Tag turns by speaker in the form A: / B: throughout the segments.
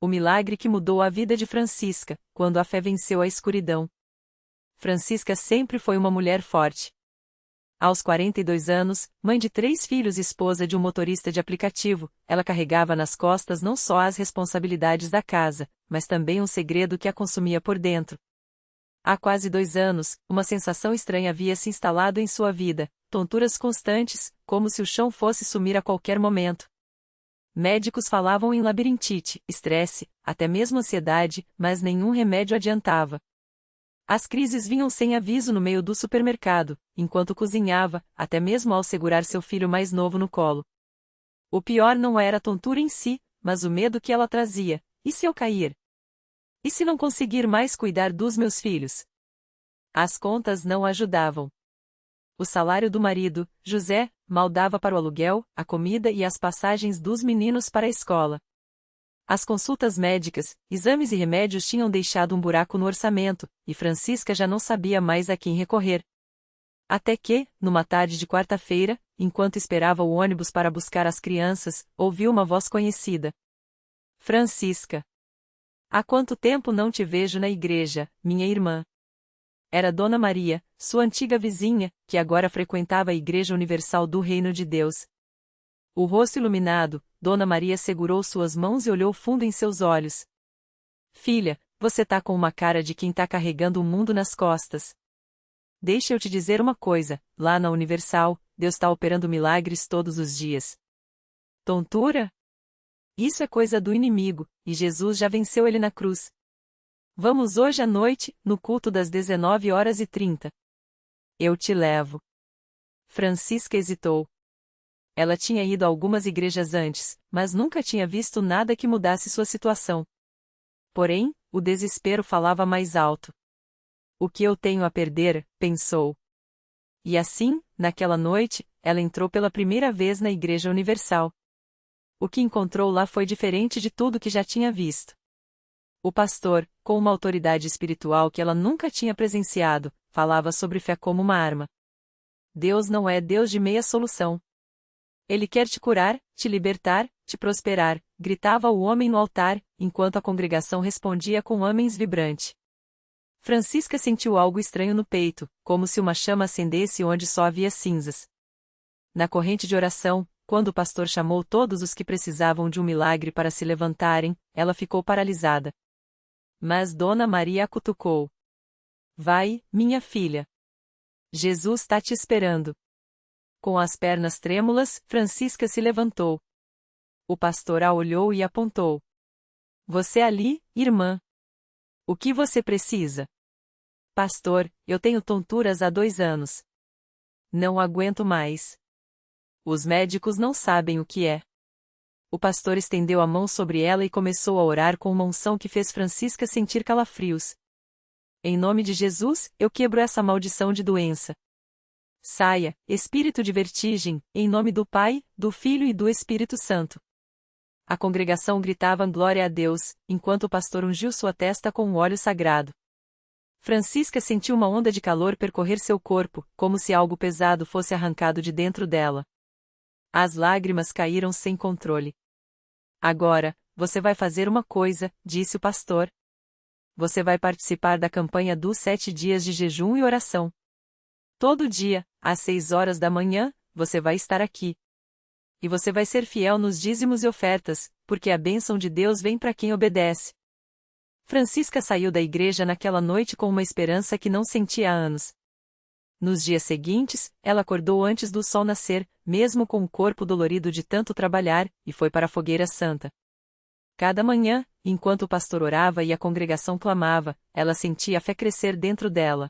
A: O milagre que mudou a vida de Francisca, quando a fé venceu a escuridão. Francisca sempre foi uma mulher forte. Aos 42 anos, mãe de 3 filhos e esposa de um motorista de aplicativo, ela carregava nas costas não só as responsabilidades da casa, mas também um segredo que a consumia por dentro. Há quase 2 anos, uma sensação estranha havia se instalado em sua vida, tonturas constantes, como se o chão fosse sumir a qualquer momento. Médicos falavam em labirintite, estresse, até mesmo ansiedade, mas nenhum remédio adiantava. As crises vinham sem aviso no meio do supermercado, enquanto cozinhava, até mesmo ao segurar seu filho mais novo no colo. O pior não era a tontura em si, mas o medo que ela trazia. E se eu cair? E se não conseguir mais cuidar dos meus filhos? As contas não ajudavam. O salário do marido, José, mal dava para o aluguel, a comida e as passagens dos meninos para a escola. As consultas médicas, exames e remédios tinham deixado um buraco no orçamento, e Francisca já não sabia mais a quem recorrer. Até que, numa tarde de quarta-feira, enquanto esperava o ônibus para buscar as crianças, ouviu uma voz conhecida. Francisca! Há quanto tempo não te vejo na igreja, minha irmã? Era Dona Maria, sua antiga vizinha, que agora frequentava a Igreja Universal do Reino de Deus. O rosto iluminado, Dona Maria segurou suas mãos e olhou fundo em seus olhos. Filha, você tá com uma cara de quem tá carregando o mundo nas costas. Deixa eu te dizer uma coisa, lá na Universal, Deus tá operando milagres todos os dias. Tontura? Isso é coisa do inimigo, e Jesus já venceu ele na cruz. Vamos hoje à noite, no culto das 19h30. Eu te levo. Francisca hesitou. Ela tinha ido a algumas igrejas antes, mas nunca tinha visto nada que mudasse sua situação. Porém, o desespero falava mais alto. O que eu tenho a perder, pensou. E assim, naquela noite, ela entrou pela primeira vez na Igreja Universal. O que encontrou lá foi diferente de tudo que já tinha visto. O pastor, com uma autoridade espiritual que ela nunca tinha presenciado, falava sobre fé como uma arma. Deus não é Deus de meia solução. Ele quer te curar, te libertar, te prosperar, gritava o homem no altar, enquanto a congregação respondia com amens vibrante. Francisca sentiu algo estranho no peito, como se uma chama acendesse onde só havia cinzas. Na corrente de oração, quando o pastor chamou todos os que precisavam de um milagre para se levantarem, ela ficou paralisada. Mas Dona Maria a cutucou. Vai, minha filha. Jesus está te esperando. Com as pernas trêmulas, Francisca se levantou. O pastor a olhou e apontou. Você ali, irmã. O que você precisa? Pastor, eu tenho tonturas há 2 anos. Não aguento mais. Os médicos não sabem o que é. O pastor estendeu a mão sobre ela e começou a orar com uma unção que fez Francisca sentir calafrios. Em nome de Jesus, eu quebro essa maldição de doença. Saia, espírito de vertigem, em nome do Pai, do Filho e do Espírito Santo. A congregação gritava glória a Deus, enquanto o pastor ungiu sua testa com um óleo sagrado. Francisca sentiu uma onda de calor percorrer seu corpo, como se algo pesado fosse arrancado de dentro dela. As lágrimas caíram sem controle. Agora, você vai fazer uma coisa, disse o pastor. Você vai participar da campanha dos 7 dias de jejum e oração. Todo dia, às 6 horas da manhã, você vai estar aqui. E você vai ser fiel nos dízimos e ofertas, porque a bênção de Deus vem para quem obedece. Francisca saiu da igreja naquela noite com uma esperança que não sentia há anos. Nos dias seguintes, ela acordou antes do sol nascer, mesmo com o corpo dolorido de tanto trabalhar, e foi para a fogueira santa. Cada manhã, enquanto o pastor orava e a congregação clamava, ela sentia a fé crescer dentro dela.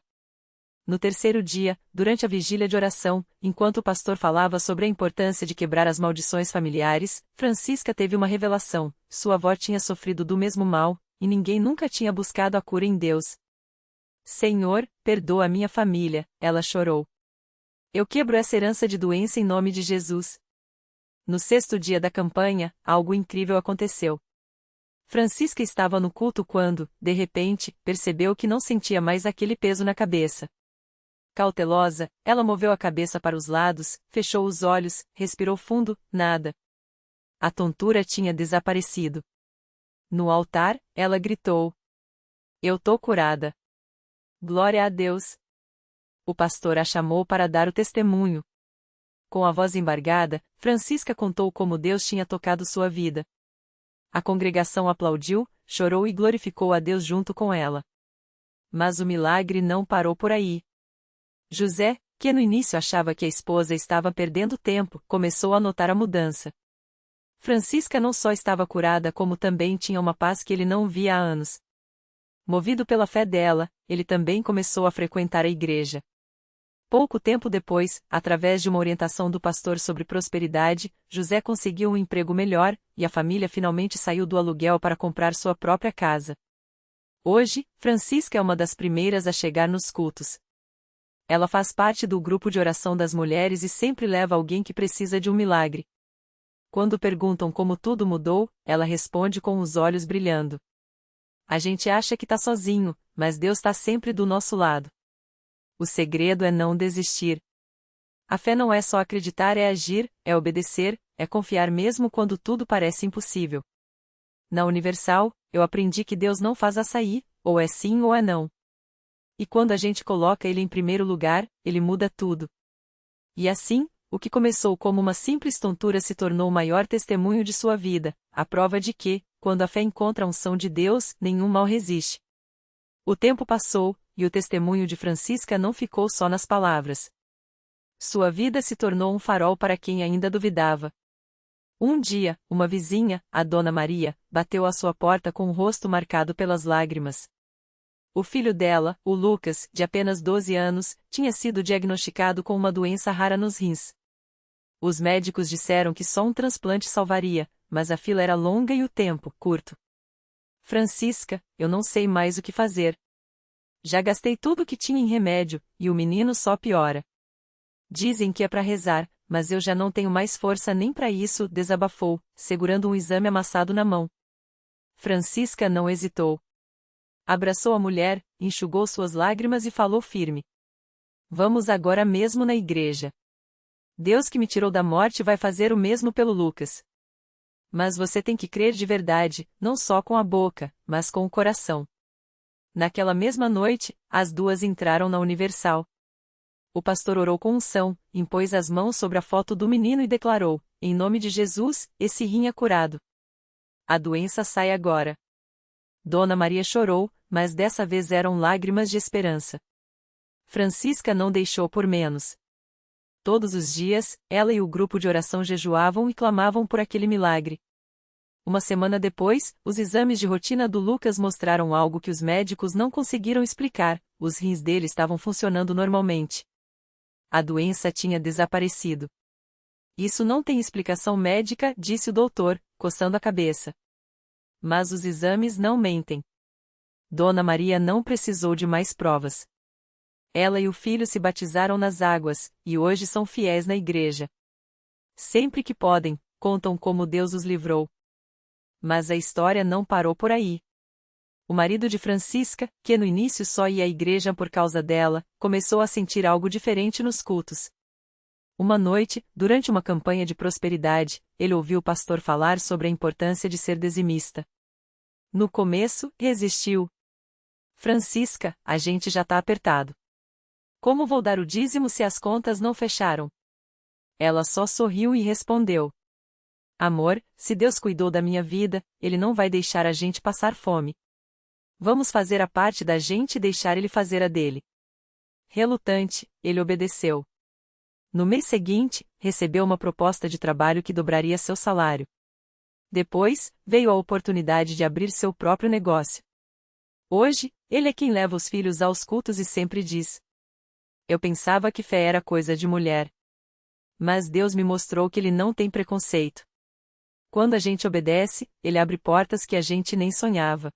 A: No terceiro dia, durante a vigília de oração, enquanto o pastor falava sobre a importância de quebrar as maldições familiares, Francisca teve uma revelação: sua avó tinha sofrido do mesmo mal, e ninguém nunca tinha buscado a cura em Deus. Senhor, perdoa a minha família, ela chorou. Eu quebro essa herança de doença em nome de Jesus. No 6º dia da campanha, algo incrível aconteceu. Francisca estava no culto quando, de repente, percebeu que não sentia mais aquele peso na cabeça. Cautelosa, ela moveu a cabeça para os lados, fechou os olhos, respirou fundo, nada. A tontura tinha desaparecido. No altar, ela gritou: Eu tô curada. Glória a Deus. O pastor a chamou para dar o testemunho. Com a voz embargada, Francisca contou como Deus tinha tocado sua vida. A congregação aplaudiu, chorou e glorificou a Deus junto com ela. Mas o milagre não parou por aí. José, que no início achava que a esposa estava perdendo tempo, começou a notar a mudança. Francisca não só estava curada como também tinha uma paz que ele não via há anos. Movido pela fé dela, ele também começou a frequentar a igreja. Pouco tempo depois, através de uma orientação do pastor sobre prosperidade, José conseguiu um emprego melhor, e a família finalmente saiu do aluguel para comprar sua própria casa. Hoje, Francisca é uma das primeiras a chegar nos cultos. Ela faz parte do grupo de oração das mulheres e sempre leva alguém que precisa de um milagre. Quando perguntam como tudo mudou, ela responde com os olhos brilhando. A gente acha que está sozinho, mas Deus está sempre do nosso lado. O segredo é não desistir. A fé não é só acreditar, é agir, é obedecer, é confiar mesmo quando tudo parece impossível. Na Universal, eu aprendi que Deus não faz açaí, ou é sim ou é não. E quando a gente coloca Ele em primeiro lugar, Ele muda tudo. E assim, o que começou como uma simples tontura se tornou o maior testemunho de sua vida, a prova de que, quando a fé encontra a unção de Deus, nenhum mal resiste. O tempo passou, e o testemunho de Francisca não ficou só nas palavras. Sua vida se tornou um farol para quem ainda duvidava. Um dia, uma vizinha, a Dona Maria, bateu à sua porta com o rosto marcado pelas lágrimas. O filho dela, o Lucas, de apenas 12 anos, tinha sido diagnosticado com uma doença rara nos rins. Os médicos disseram que só um transplante salvaria, mas a fila era longa e o tempo curto. Francisca, eu não sei mais o que fazer. Já gastei tudo o que tinha em remédio, e o menino só piora. Dizem que é para rezar, mas eu já não tenho mais força nem para isso, desabafou, segurando um exame amassado na mão. Francisca não hesitou. Abraçou a mulher, enxugou suas lágrimas e falou firme. Vamos agora mesmo na igreja. Deus que me tirou da morte vai fazer o mesmo pelo Lucas. Mas você tem que crer de verdade, não só com a boca, mas com o coração. Naquela mesma noite, as duas entraram na Universal. O pastor orou com unção, impôs as mãos sobre a foto do menino e declarou: em nome de Jesus, esse rim é curado. A doença sai agora. Dona Maria chorou, mas dessa vez eram lágrimas de esperança. Francisca não deixou por menos. Todos os dias, ela e o grupo de oração jejuavam e clamavam por aquele milagre. Uma semana depois, os exames de rotina do Lucas mostraram algo que os médicos não conseguiram explicar: os rins dele estavam funcionando normalmente. A doença tinha desaparecido. Isso não tem explicação médica, disse o doutor, coçando a cabeça. Mas os exames não mentem. Dona Maria não precisou de mais provas. Ela e o filho se batizaram nas águas, e hoje são fiéis na igreja. Sempre que podem, contam como Deus os livrou. Mas a história não parou por aí. O marido de Francisca, que no início só ia à igreja por causa dela, começou a sentir algo diferente nos cultos. Uma noite, durante uma campanha de prosperidade, ele ouviu o pastor falar sobre a importância de ser dizimista. No começo, resistiu. Francisca, a gente já tá apertado. Como vou dar o dízimo se as contas não fecharam? Ela só sorriu e respondeu: Amor, se Deus cuidou da minha vida, Ele não vai deixar a gente passar fome. Vamos fazer a parte da gente e deixar Ele fazer a dele. Relutante, ele obedeceu. No mês seguinte, recebeu uma proposta de trabalho que dobraria seu salário. Depois, veio a oportunidade de abrir seu próprio negócio. Hoje, ele é quem leva os filhos aos cultos e sempre diz: Eu pensava que fé era coisa de mulher. Mas Deus me mostrou que Ele não tem preconceito. Quando a gente obedece, Ele abre portas que a gente nem sonhava.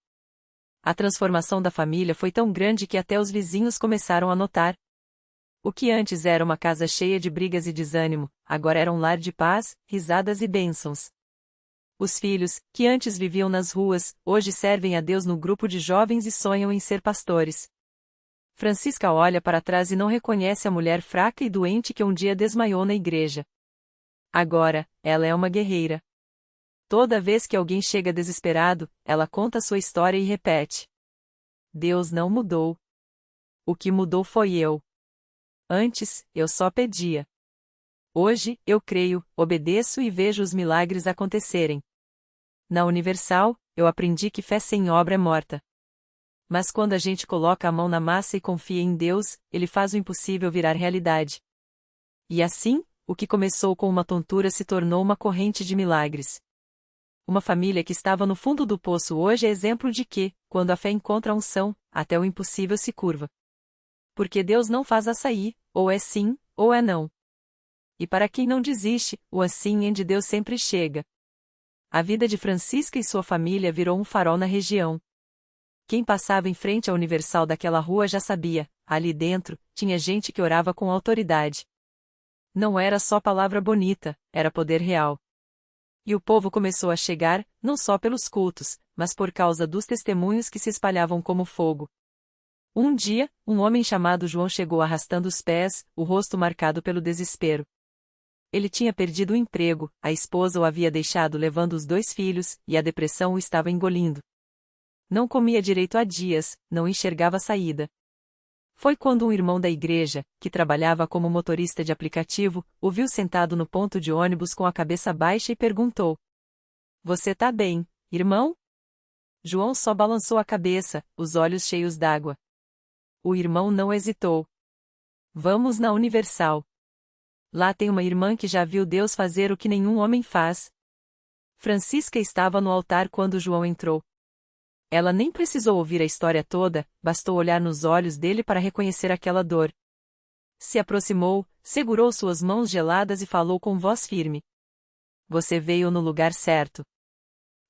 A: A transformação da família foi tão grande que até os vizinhos começaram a notar. O que antes era uma casa cheia de brigas e desânimo, agora era um lar de paz, risadas e bênçãos. Os filhos, que antes viviam nas ruas, hoje servem a Deus no grupo de jovens e sonham em ser pastores. Francisca olha para trás e não reconhece a mulher fraca e doente que um dia desmaiou na igreja. Agora, ela é uma guerreira. Toda vez que alguém chega desesperado, ela conta sua história e repete: Deus não mudou. O que mudou foi eu. Antes, eu só pedia. Hoje, eu creio, obedeço e vejo os milagres acontecerem. Na Universal, eu aprendi que fé sem obra é morta. Mas quando a gente coloca a mão na massa e confia em Deus, Ele faz o impossível virar realidade. E assim, o que começou com uma tontura se tornou uma corrente de milagres. Uma família que estava no fundo do poço hoje é exemplo de que, quando a fé encontra a unção, até o impossível se curva. Porque Deus não faz açaí, ou é sim, ou é não. E para quem não desiste, o assim de Deus sempre chega. A vida de Francisca e sua família virou um farol na região. Quem passava em frente à Universal daquela rua já sabia, ali dentro, tinha gente que orava com autoridade. Não era só palavra bonita, era poder real. E o povo começou a chegar, não só pelos cultos, mas por causa dos testemunhos que se espalhavam como fogo. Um dia, um homem chamado João chegou arrastando os pés, o rosto marcado pelo desespero. Ele tinha perdido o emprego, a esposa o havia deixado levando os 2 filhos, e a depressão o estava engolindo. Não comia direito há dias, não enxergava saída. Foi quando um irmão da igreja, que trabalhava como motorista de aplicativo, o viu sentado no ponto de ônibus com a cabeça baixa e perguntou: Você tá bem, irmão? João só balançou a cabeça, os olhos cheios d'água. O irmão não hesitou. Vamos na Universal. Lá tem uma irmã que já viu Deus fazer o que nenhum homem faz. Francisca estava no altar quando João entrou. Ela nem precisou ouvir a história toda, bastou olhar nos olhos dele para reconhecer aquela dor. Se aproximou, segurou suas mãos geladas e falou com voz firme: Você veio no lugar certo.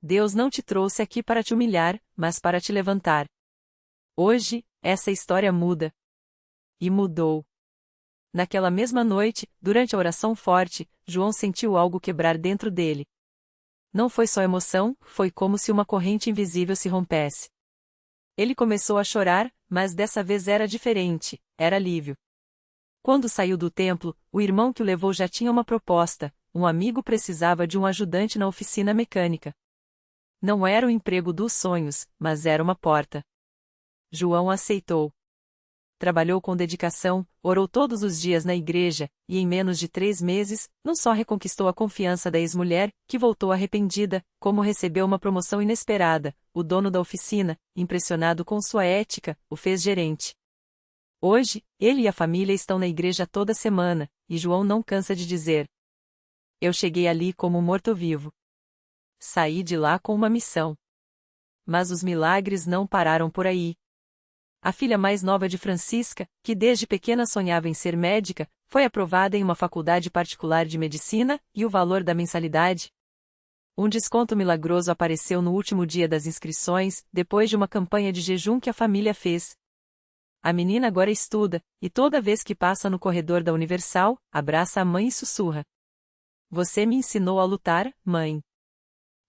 A: Deus não te trouxe aqui para te humilhar, mas para te levantar. Hoje, essa história muda. E mudou. Naquela mesma noite, durante a oração forte, João sentiu algo quebrar dentro dele. Não foi só emoção, foi como se uma corrente invisível se rompesse. Ele começou a chorar, mas dessa vez era diferente, era alívio. Quando saiu do templo, o irmão que o levou já tinha uma proposta: um amigo precisava de um ajudante na oficina mecânica. Não era o emprego dos sonhos, mas era uma porta. João aceitou. Trabalhou com dedicação, orou todos os dias na igreja, e em menos de 3 meses, não só reconquistou a confiança da ex-mulher, que voltou arrependida, como recebeu uma promoção inesperada. O dono da oficina, impressionado com sua ética, o fez gerente. Hoje, ele e a família estão na igreja toda semana, e João não cansa de dizer: Eu cheguei ali como um morto-vivo. Saí de lá com uma missão. Mas os milagres não pararam por aí. A filha mais nova de Francisca, que desde pequena sonhava em ser médica, foi aprovada em uma faculdade particular de medicina, e o valor da mensalidade? Um desconto milagroso apareceu no último dia das inscrições, depois de uma campanha de jejum que a família fez. A menina agora estuda, e toda vez que passa no corredor da Universal, abraça a mãe e sussurra: Você me ensinou a lutar, mãe.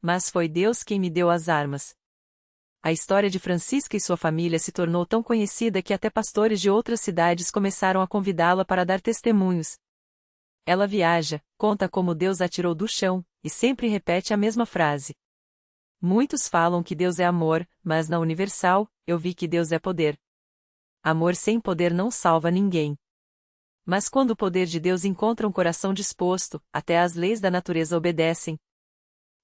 A: Mas foi Deus quem me deu as armas. A história de Francisca e sua família se tornou tão conhecida que até pastores de outras cidades começaram a convidá-la para dar testemunhos. Ela viaja, conta como Deus a tirou do chão, e sempre repete a mesma frase. Muitos falam que Deus é amor, mas na Universal, eu vi que Deus é poder. Amor sem poder não salva ninguém. Mas quando o poder de Deus encontra um coração disposto, até as leis da natureza obedecem.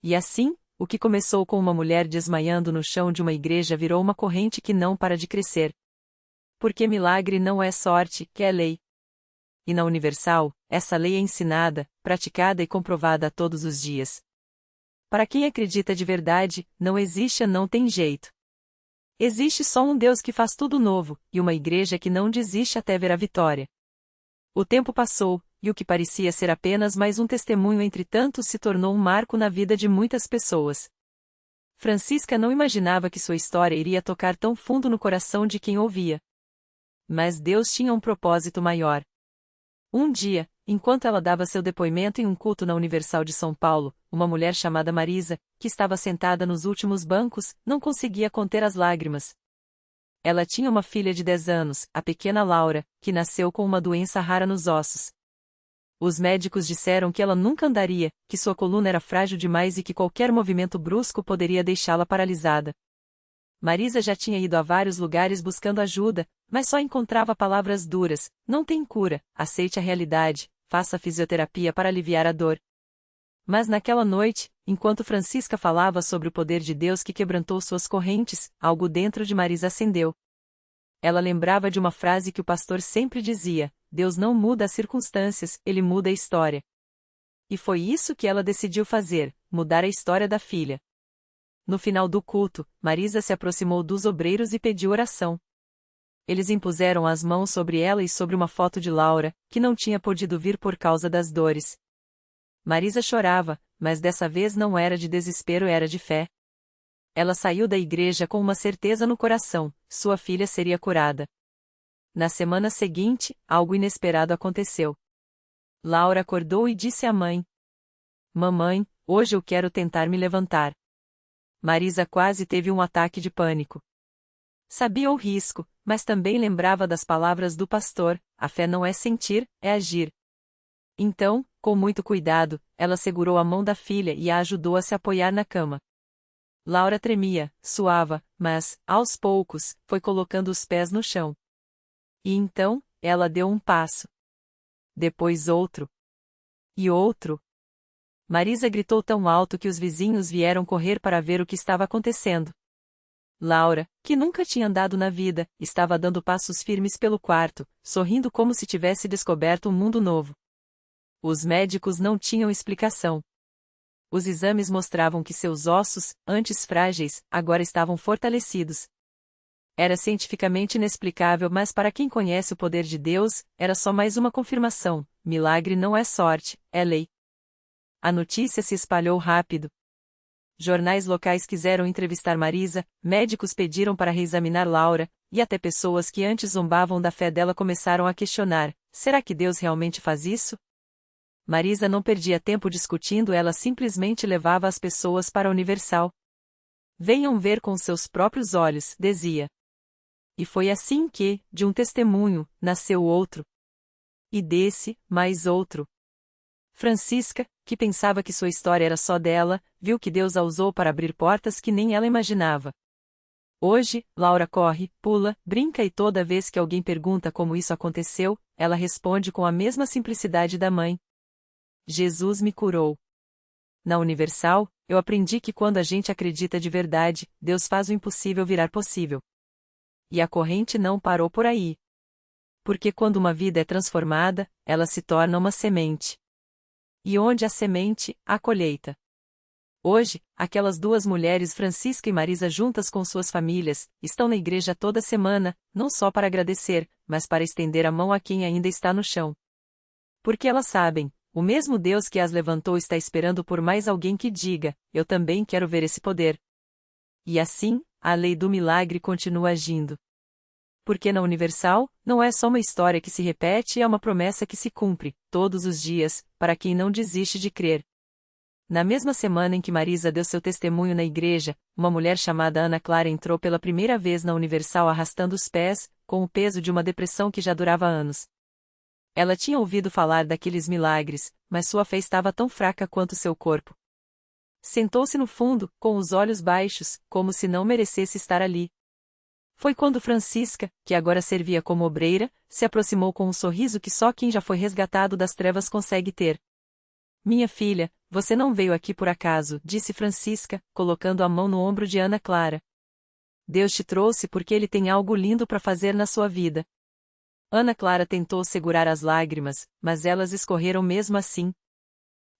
A: E assim, o que começou com uma mulher desmaiando no chão de uma igreja virou uma corrente que não para de crescer. Porque milagre não é sorte, que é lei. E na Universal, essa lei é ensinada, praticada e comprovada todos os dias. Para quem acredita de verdade, não existe não tem jeito. Existe só um Deus que faz tudo novo, e uma igreja que não desiste até ver a vitória. O tempo passou, e o que parecia ser apenas mais um testemunho entre tantos se tornou um marco na vida de muitas pessoas. Francisca não imaginava que sua história iria tocar tão fundo no coração de quem ouvia. Mas Deus tinha um propósito maior. Um dia, enquanto ela dava seu depoimento em um culto na Universal de São Paulo, uma mulher chamada Marisa, que estava sentada nos últimos bancos, não conseguia conter as lágrimas. Ela tinha uma filha de 10 anos, a pequena Laura, que nasceu com uma doença rara nos ossos. Os médicos disseram que ela nunca andaria, que sua coluna era frágil demais e que qualquer movimento brusco poderia deixá-la paralisada. Marisa já tinha ido a vários lugares buscando ajuda, mas só encontrava palavras duras: não tem cura, aceite a realidade, faça fisioterapia para aliviar a dor. Mas naquela noite, enquanto Francisca falava sobre o poder de Deus que quebrantou suas correntes, algo dentro de Marisa acendeu. Ela lembrava de uma frase que o pastor sempre dizia: Deus não muda as circunstâncias, ele muda a história. E foi isso que ela decidiu fazer: mudar a história da filha. No final do culto, Marisa se aproximou dos obreiros e pediu oração. Eles impuseram as mãos sobre ela e sobre uma foto de Laura, que não tinha podido vir por causa das dores. Marisa chorava, mas dessa vez não era de desespero, era de fé. Ela saiu da igreja com uma certeza no coração: sua filha seria curada. Na semana seguinte, algo inesperado aconteceu. Laura acordou e disse à mãe: Mamãe, hoje eu quero tentar me levantar. Marisa quase teve um ataque de pânico. Sabia o risco, mas também lembrava das palavras do pastor: a fé não é sentir, é agir. Então, com muito cuidado, ela segurou a mão da filha e a ajudou a se apoiar na cama. Laura tremia, suava, mas, aos poucos, foi colocando os pés no chão. E então, ela deu um passo. Depois outro. E outro. Marisa gritou tão alto que os vizinhos vieram correr para ver o que estava acontecendo. Laura, que nunca tinha andado na vida, estava dando passos firmes pelo quarto, sorrindo como se tivesse descoberto um mundo novo. Os médicos não tinham explicação. Os exames mostravam que seus ossos, antes frágeis, agora estavam fortalecidos. Era cientificamente inexplicável, mas para quem conhece o poder de Deus, era só mais uma confirmação: milagre não é sorte, é lei. A notícia se espalhou rápido. Jornais locais quiseram entrevistar Marisa, médicos pediram para reexaminar Laura, e até pessoas que antes zombavam da fé dela começaram a questionar: será que Deus realmente faz isso? Marisa não perdia tempo discutindo, ela simplesmente levava as pessoas para a Universal. Venham ver com seus próprios olhos, dizia. E foi assim que, de um testemunho, nasceu outro. E desse, mais outro. Francisca, que pensava que sua história era só dela, viu que Deus a usou para abrir portas que nem ela imaginava. Hoje, Laura corre, pula, brinca e toda vez que alguém pergunta como isso aconteceu, ela responde com a mesma simplicidade da mãe: Jesus me curou. Na Universal, eu aprendi que quando a gente acredita de verdade, Deus faz o impossível virar possível. E a corrente não parou por aí. Porque quando uma vida é transformada, ela se torna uma semente. E onde há semente, há colheita. Hoje, aquelas duas mulheres, Francisca e Marisa, juntas com suas famílias, estão na igreja toda semana, não só para agradecer, mas para estender a mão a quem ainda está no chão. Porque elas sabem: o mesmo Deus que as levantou está esperando por mais alguém que diga: eu também quero ver esse poder. E assim, a lei do milagre continua agindo. Porque na Universal, não é só uma história que se repete, é uma promessa que se cumpre, todos os dias, para quem não desiste de crer. Na mesma semana em que Marisa deu seu testemunho na igreja, uma mulher chamada Ana Clara entrou pela primeira vez na Universal arrastando os pés, com o peso de uma depressão que já durava anos. Ela tinha ouvido falar daqueles milagres, mas sua fé estava tão fraca quanto seu corpo. Sentou-se no fundo, com os olhos baixos, como se não merecesse estar ali. Foi quando Francisca, que agora servia como obreira, se aproximou com um sorriso que só quem já foi resgatado das trevas consegue ter. Minha filha, você não veio aqui por acaso, disse Francisca, colocando a mão no ombro de Ana Clara. Deus te trouxe porque Ele tem algo lindo para fazer na sua vida. Ana Clara tentou segurar as lágrimas, mas elas escorreram mesmo assim.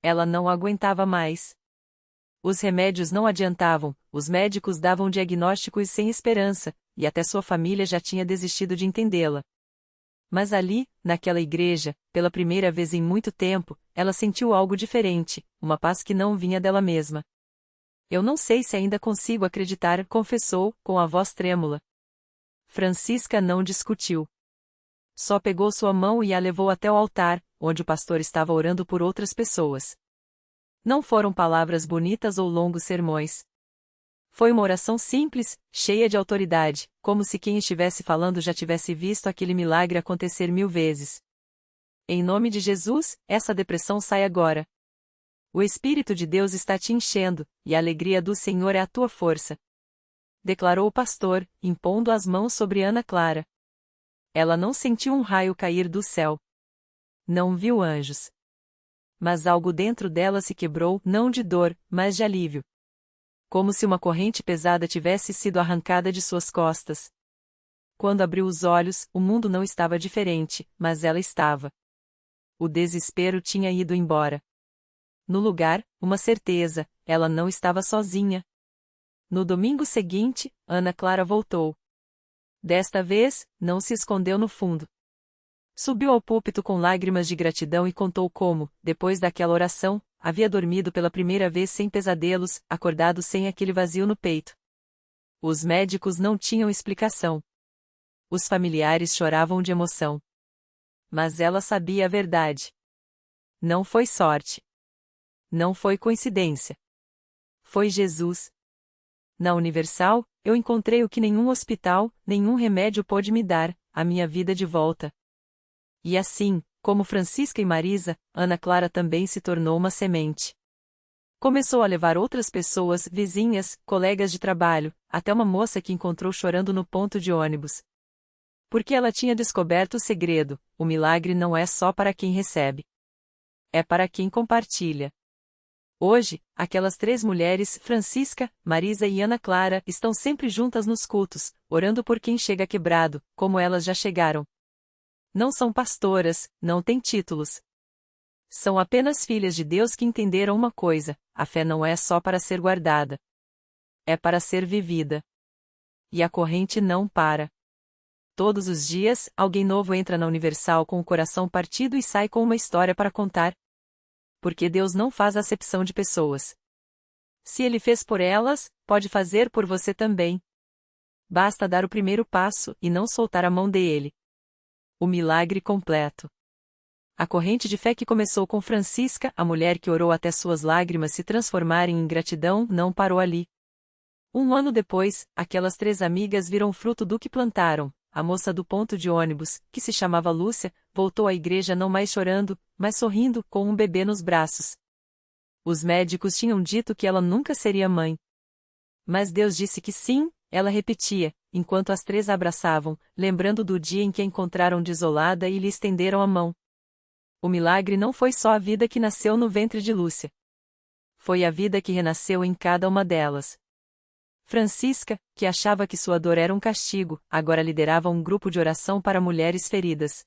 A: Ela não aguentava mais. Os remédios não adiantavam, os médicos davam diagnósticos sem esperança, e até sua família já tinha desistido de entendê-la. Mas ali, naquela igreja, pela primeira vez em muito tempo, ela sentiu algo diferente, uma paz que não vinha dela mesma. Eu não sei se ainda consigo acreditar, confessou, com a voz trêmula. Francisca não discutiu. Só pegou sua mão e a levou até o altar, onde o pastor estava orando por outras pessoas. Não foram palavras bonitas ou longos sermões. Foi uma oração simples, cheia de autoridade, como se quem estivesse falando já tivesse visto aquele milagre acontecer 1000 vezes. Em nome de Jesus, essa depressão sai agora. O Espírito de Deus está te enchendo, e a alegria do Senhor é a tua força. Declarou o pastor, impondo as mãos sobre Ana Clara. Ela não sentiu um raio cair do céu. Não viu anjos. Mas algo dentro dela se quebrou, não de dor, mas de alívio. Como se uma corrente pesada tivesse sido arrancada de suas costas. Quando abriu os olhos, o mundo não estava diferente, mas ela estava. O desespero tinha ido embora. No lugar, uma certeza, ela não estava sozinha. No domingo seguinte, Ana Clara voltou. Desta vez, não se escondeu no fundo. Subiu ao púlpito com lágrimas de gratidão e contou como, depois daquela oração, havia dormido pela primeira vez sem pesadelos, acordado sem aquele vazio no peito. Os médicos não tinham explicação. Os familiares choravam de emoção. Mas ela sabia a verdade. Não foi sorte. Não foi coincidência. Foi Jesus. Na Universal, eu encontrei o que nenhum hospital, nenhum remédio pôde me dar, a minha vida de volta. E assim, como Francisca e Marisa, Ana Clara também se tornou uma semente. Começou a levar outras pessoas, vizinhas, colegas de trabalho, até uma moça que encontrou chorando no ponto de ônibus. Porque ela tinha descoberto o segredo: o milagre não é só para quem recebe. É para quem compartilha. Hoje, aquelas 3 mulheres, Francisca, Marisa e Ana Clara, estão sempre juntas nos cultos, orando por quem chega quebrado, como elas já chegaram. Não são pastoras, não têm títulos. São apenas filhas de Deus que entenderam uma coisa: a fé não é só para ser guardada. É para ser vivida. E a corrente não para. Todos os dias, alguém novo entra na Universal com o coração partido e sai com uma história para contar. Porque Deus não faz acepção de pessoas. Se Ele fez por elas, pode fazer por você também. Basta dar o primeiro passo e não soltar a mão dele. O milagre completo. A corrente de fé que começou com Francisca, a mulher que orou até suas lágrimas se transformarem em gratidão, não parou ali. 1 ano depois, aquelas 3 amigas viram fruto do que plantaram. A moça do ponto de ônibus, que se chamava Lúcia, voltou à igreja não mais chorando, mas sorrindo, com um bebê nos braços. Os médicos tinham dito que ela nunca seria mãe. Mas Deus disse que sim, ela repetia, enquanto as 3 a abraçavam, lembrando do dia em que a encontraram desolada e lhe estenderam a mão. O milagre não foi só a vida que nasceu no ventre de Lúcia. Foi a vida que renasceu em cada uma delas. Francisca, que achava que sua dor era um castigo, agora liderava um grupo de oração para mulheres feridas.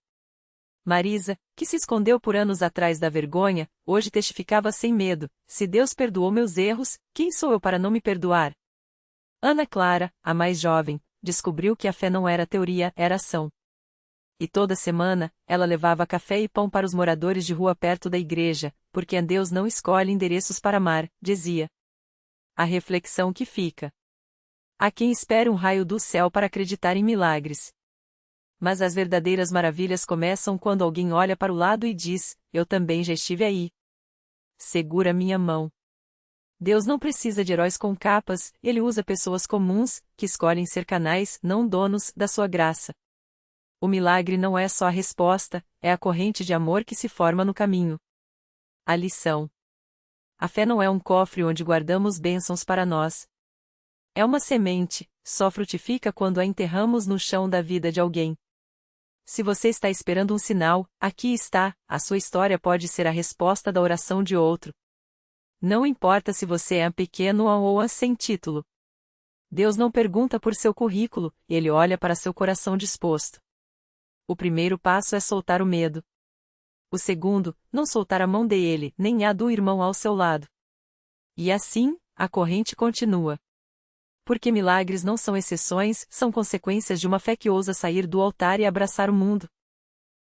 A: Marisa, que se escondeu por anos atrás da vergonha, hoje testificava sem medo: se Deus perdoou meus erros, quem sou eu para não me perdoar? Ana Clara, a mais jovem, descobriu que a fé não era teoria, era ação. E toda semana, ela levava café e pão para os moradores de rua perto da igreja, porque Deus não escolhe endereços para amar, dizia. A reflexão que fica. Há quem espere um raio do céu para acreditar em milagres. Mas as verdadeiras maravilhas começam quando alguém olha para o lado e diz: eu também já estive aí. Segura minha mão. Deus não precisa de heróis com capas, Ele usa pessoas comuns, que escolhem ser canais, não donos, da sua graça. O milagre não é só a resposta, é a corrente de amor que se forma no caminho. A lição. A fé não é um cofre onde guardamos bênçãos para nós. É uma semente, só frutifica quando a enterramos no chão da vida de alguém. Se você está esperando um sinal, aqui está, a sua história pode ser a resposta da oração de outro. Não importa se você é pequeno ou sem título. Deus não pergunta por seu currículo, Ele olha para seu coração disposto. O primeiro passo é soltar o medo. O segundo, não soltar a mão dele, nem a do irmão ao seu lado. E assim, a corrente continua. Porque milagres não são exceções, são consequências de uma fé que ousa sair do altar e abraçar o mundo.